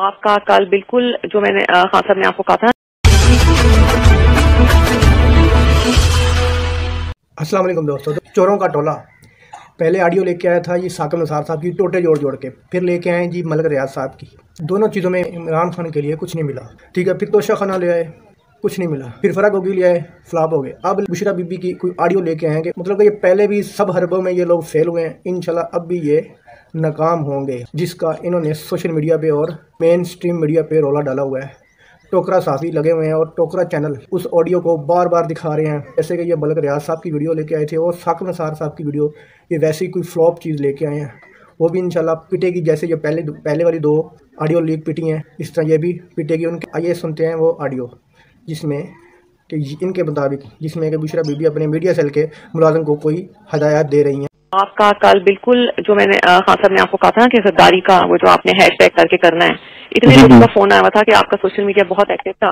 आपका कल बिल्कुल जो मैंने खान साहब ने आपको कहा था। अस्सलाम वालेकुम दोस्तों। चोरों का टोला पहले ऑडियो लेके आया था ये साकिब निसार साहब की टोटे जोड़ जोड़ के, फिर लेके आए जी मलिक रियाज साहब की। दोनों चीज़ों में इमरान खान के लिए कुछ नहीं मिला, ठीक है। फिर तोशा खाना ले आए, कुछ नहीं मिला। फिर फराग होगी ले आए, फ्लॉप हो गए। अब बुशरा बीबी की कोई ऑडियो लेके आएंगे, मतलब कि ये पहले भी सब हरबों में ये लोग फेल हुए हैं, इंशाल्लाह अब भी ये नाकाम होंगे, जिसका इन्होंने सोशल मीडिया पे और मेन स्ट्रीम मीडिया पे रोला डाला हुआ है। टोकरा साफी लगे हुए हैं और टोकरा चैनल उस ऑडियो को बार बार दिखा रहे हैं, जैसे कि ये मलिक रियाज साहब की वीडियो लेके आए थे और साकिब निसार साहब की वीडियो, ये वैसी कोई फ्लॉप चीज़ लेके आए हैं। वो भी इंशाल्लाह पिटेगी, जैसे ये पहले वाली दो ऑडियो लीक पिटी हैं, इस तरह ये भी पिटेगी उनके। आइए सुनते हैं वो ऑडियो जिसमें कि इनके मुताबिक जिसमें कि बुशरा बीबी अपने मीडिया सेल के मुलाजिम को कोई हदायत दे रही हैं। आपका कल बिल्कुल जो मैंने खान साहब ने आपको कहा था ना कि गद्दारी का वो जो आपने हैशटैग करके करना है, इतने लोगों का फोन आया था कि आपका सोशल मीडिया बहुत एक्टिव था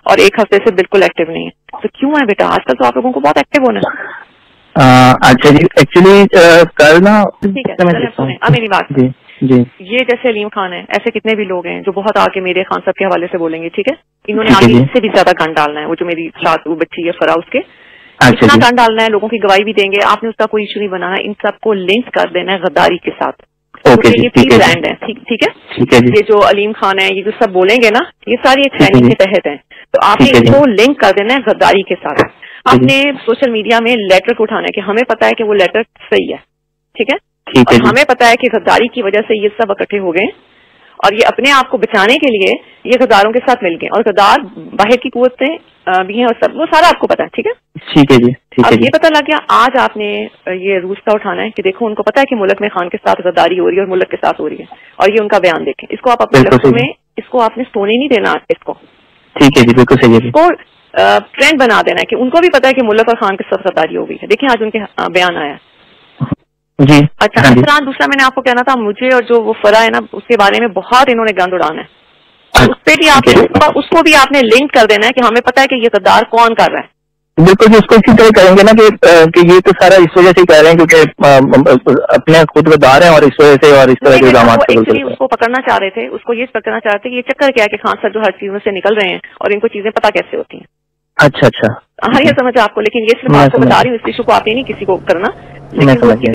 और एक हफ्ते से बिल्कुल एक्टिव नहीं है। तो क्यों है बेटा? आजकल तो आप लोगों को बहुत एक्टिव होना है। अच्छा जी, एक्चुअली कल ना, ठीक है मेरी बात जी जी, ये जैसे अलीम खान है, ऐसे कितने भी लोग हैं जो बहुत आके मेरे खान साहब के हवाले से बोलेंगे, ठीक है। इन्होंने आगे इससे भी ज्यादा गन डालना है, वो जो मेरी साथ वो बच्ची है फरा, उसके इतना गन डालना है, लोगों की गवाही भी देंगे। आपने उसका कोई इशू नहीं बनाना, इन सबको लिंक कर देना है गद्दारी के साथ। ये प्लीज ब्रांड है, ठीक है। ये जो अलीम खान है, ये जो सब बोलेंगे ना, ये सारी एक ट्रेनिंग के तहत है, तो आपने इनको लिंक कर देना है गद्दारी के साथ। आपने सोशल मीडिया में लेटर को उठाना है कि हमें पता है कि वो लेटर सही है, ठीक है, और हमें पता है कि गद्दारी की वजह से ये सब इकट्ठे हो गए और ये अपने आप को बचाने के लिए ये गद्दारों के साथ मिल गए, और गद्दार बाहर की कुव्वतें भी हैं और सब, वो सारा आपको पता है, ठीक है। ठीक है जी, ठीक है। अब ये पता लग गया, आज आपने ये रूस्ता उठाना है कि देखो उनको पता है कि मुल्क में खान के साथ गद्दारी हो रही है और मुल्क के साथ हो रही है, और ये उनका बयान देखें। इसको आप अपने लफ्ज़ों में, इसको आपने सोने नहीं देना इसको, ठीक है जी, बिल्कुल सही है। इसको ट्रेंड बना देना है कि उनको भी पता है कि मुल्क और खान के साथ गद्दारी हो गई है। देखिए आज उनके बयान आया है जी। अच्छा, इस तरह दूसरा मैंने आपको कहना था, मुझे और जो वो फरा है ना, उसके बारे में बहुत इन्होंने गंद उड़ाना है, उस पे भी आपने उसको भी आपने लिंक कर देना है कि हमें पता है कि ये गद्दार कौन कर रहा है। बिल्कुल जी, उसको इसी तरह करेंगे ना कि ये तो सारा इस वजह से कह रहे हैं क्योंकि अपने खुद गद्दार हैं और इस वजह से और इस तरह के इल्जाम एक्चुअली उसको पकड़ना चाह रहे थे, उसको ये पकड़ना चाह रहे थे कि ये चक्कर क्या है कि खान साहब जो हर चीजों से निकल रहे हैं और इनको चीजें पता कैसे होती हैं। अच्छा, हाँ ये समझ आपको, लेकिन ये सिर्फ आपको बता रही हूँ, इस इशू को आपने नहीं किसी को करना, लेकिन